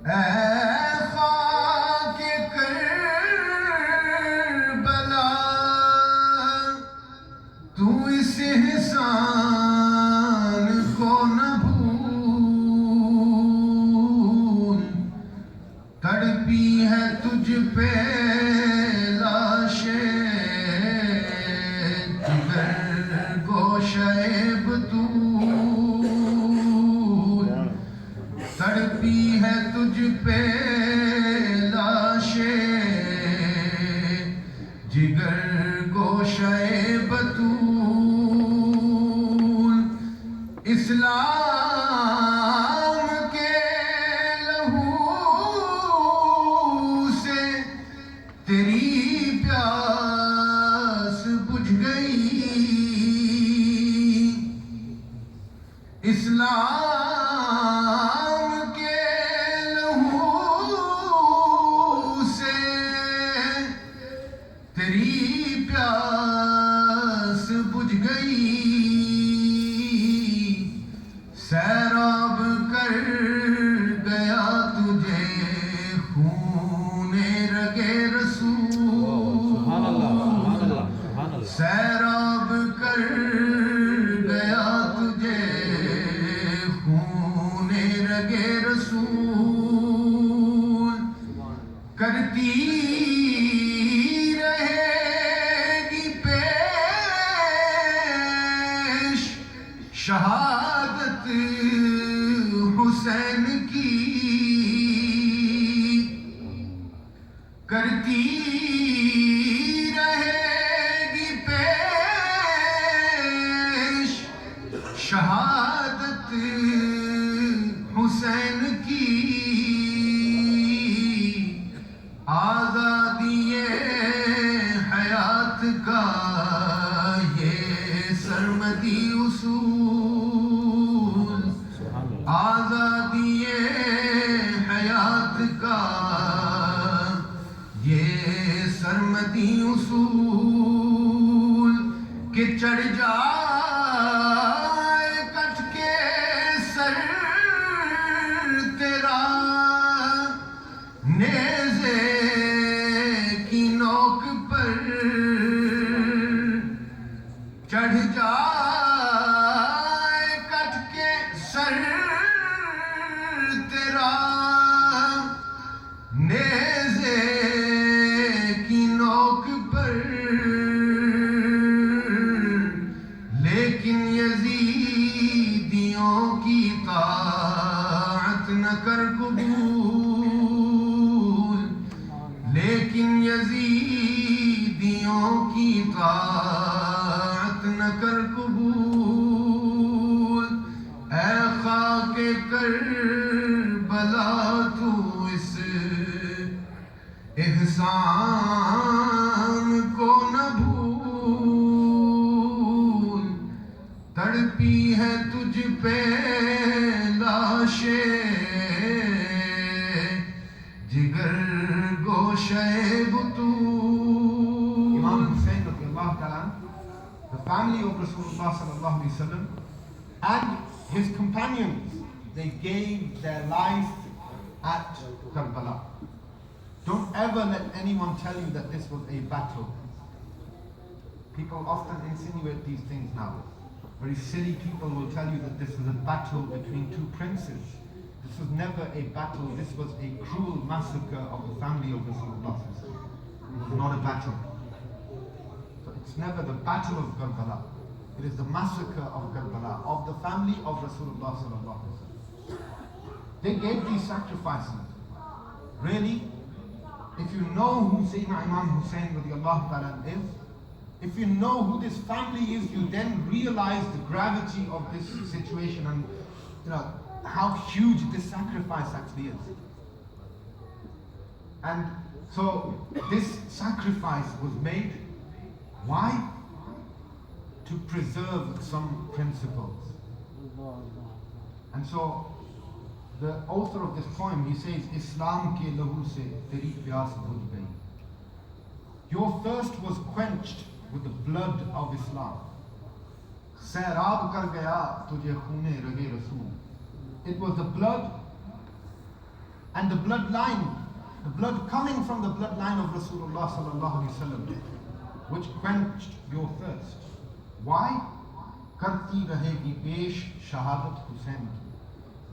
اے خاک کربلا تو اس احسان کو نہ بھول، تڑپی ہے تجھ پہ لاشیں جگر گوشۂ بطول، تڑپی ہے تجھ پہ لاشیں جگر گوشۂ بطول، اسلام کے لہو سے تیری پیاس بجھ گئی، اسلام کے لہو سے تیری پیاس بجھ گئی، سیراب کر گیا تجھے خون رگے رسول، سیراب کر گیا تجھے خون رگے رسول، کرتی رہے گی پیش شہادت حسین کی، کرتی رہے گی پیش شہادت حسین کی، آزادی حیات کا یہ سرمدی اصول، آزادی حیات کا یہ سرمدی اصول، کہ چڑھ جائے کٹ کے سر تیرا نیزے کی نوک پر، چڑھ جائے کٹ کے سر تیرا نیزے کی نوک پر، لیکن یزیدیوں کی طاعت نہ کر قبول، لیکن یزیدیوں کی طاعت نہ کر قبول، اے خاک کربلا تو اس احسان کو نہ بھول، تڑپی ہے تجھ پہ لاشیں جگر گوشۂ بطول. Imam Hussain radiallahu ta'ala, the family of Rasulullah sallallahu alaihi wasallam and his companions, they gave their life at Karbala. Don't ever let anyone tell you that this was a battle. People often insinuate these things now. Very silly people will tell you that this was a battle between two princes. This was never a battle. This was a cruel massacre of the family of Rasulullah. It was not a battle. So it's never the battle of Karbala. It is the massacre of Karbala, of the family of Rasulullah sallallahu alaihi wasallam. They gave these sacrifices. Really, if you know who Sayyidina Imam Hussain radiallahu ta'ala is, if you know who this family is, you then realize the gravity of this situation and how huge this sacrifice actually is. And so this sacrifice was made. Why? To preserve some principles. And so the author of this poem, he says, Islam ke lahu se teri pyas bujh gayi. Your thirst was quenched with the blood of Islam. Sairab kar gaya tujhe khoone rage rasool. It was the blood and the blood coming from the bloodline of Rasulullah sallallahu alaihi wasallam, which quenched your thirst. Why? Karti rahegi pesh shahadat Hussain.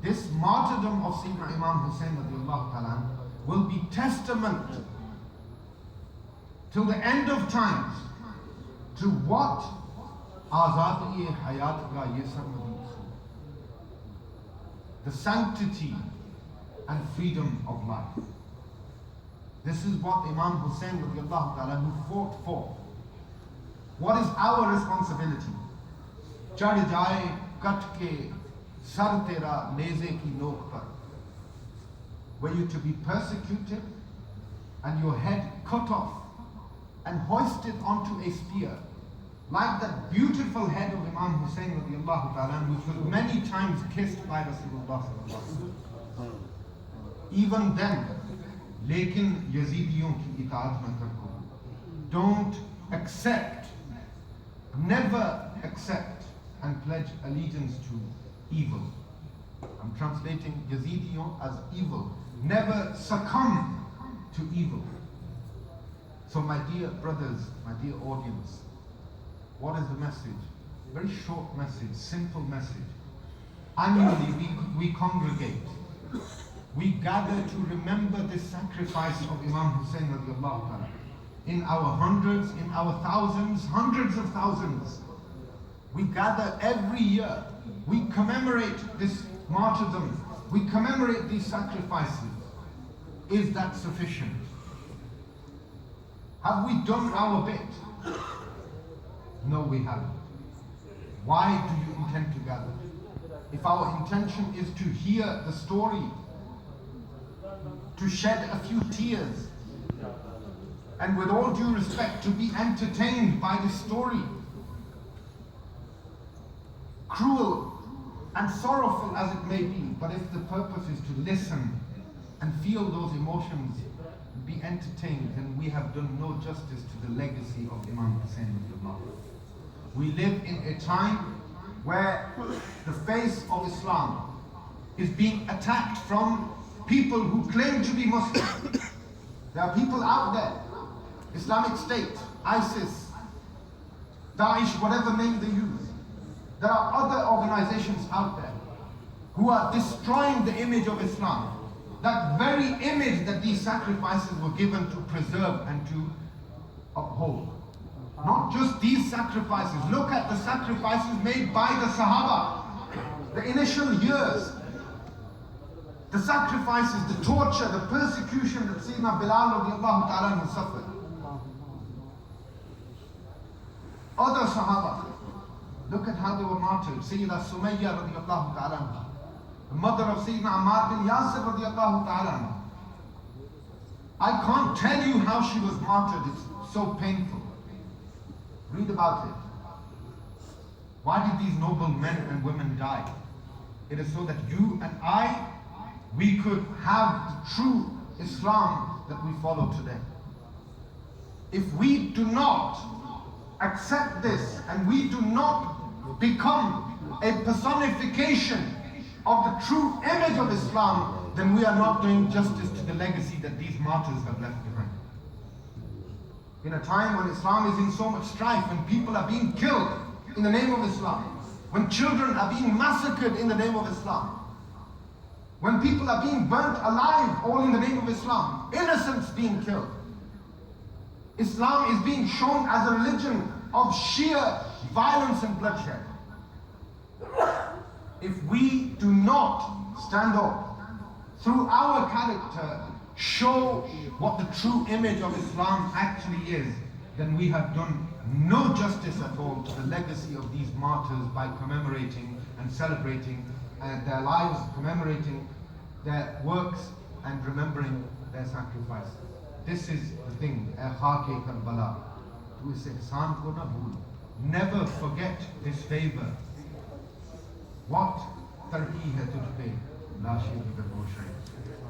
This martyrdom of Sayyidina Imam Hussain radiallahu ta'ala will be testament till the end of times to what azadi hayat ka ye sarmadi, the sanctity and freedom of life. This is what Imam Hussain radiallahu ta'ala who fought for. What is our responsibility? Chad jaye kat ke sar tera neze ki nok par. Were you to be persecuted and your head cut off and hoisted onto a spear, like that beautiful head of Imam Hussain radiallahu ta'ala, which was many times kissed by Rasulullah sallallahu alaihi wasallam. Even then, lekin Yazidiyon ki itaat na karo. Don't accept, never accept and pledge allegiance to evil. I'm translating Yazidiyon as evil. Never succumb to evil. So my dear brothers, my dear audience, what is the message? Very short message, simple message. Annually we congregate. We gather to remember this sacrifice of Imam Hussain radiallahu ta'ala. In our hundreds, in our thousands, hundreds of thousands. We gather every year. We commemorate this martyrdom. We commemorate these sacrifices. Is that sufficient? Have we done our bit? No, we haven't. Why do you intend to gather? If our intention is to hear the story, to shed a few tears, and with all due respect, to be entertained by this story, cruel and sorrowful as it may be, but if the purpose is to listen and feel those emotions, be entertained, then we have done no justice to the legacy of Imam Hussain. We live in a time where the face of Islam is being attacked from people who claim to be Muslim. There are people out there, Islamic State, ISIS, Daesh, whatever name they use. There are other organizations out there who are destroying the image of Islam. That very image that these sacrifices were given to preserve and to uphold. Not just these sacrifices. Look at the sacrifices made by the Sahaba. The initial years. The sacrifices, the torture, the persecution that Sayyidina Bilal radiallahu ta'ala suffered. Other Sahaba. Look at how they were martyred. Sayyida Sumayya radiallahu ta'ala, the mother of Sayyidina Ammar bin Yasir radiallahu ta'ala. I can't tell you how she was martyred. It's so painful. Read about it. Why did these noble men and women die? It is so that you and I, we could have the true Islam that we follow today. If we do not accept this and we do not become a personification of the true image of Islam, then we are not doing justice to the legacy that these martyrs have left behind. In a time when Islam is in so much strife, when people are being killed in the name of Islam, when children are being massacred in the name of Islam, when people are being burnt alive all in the name of Islam, innocents being killed. Islam is being shown as a religion of sheer violence and bloodshed. If we do not stand up, through our character, show what the true image of Islam actually is, then we have done no justice at all to the legacy of these martyrs by commemorating and celebrating their lives, commemorating their works and remembering their sacrifices. This is the thing, Khaak-e-Karbala. Tu is ihsan ko na bhool. Never forget this favor. What tarki hai tujh pe, la sharika lahu shay.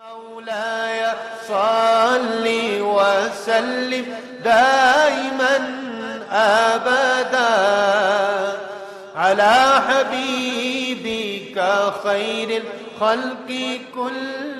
مولاي صل وسلم دائما أبدا على حبيبك خير الخلق كل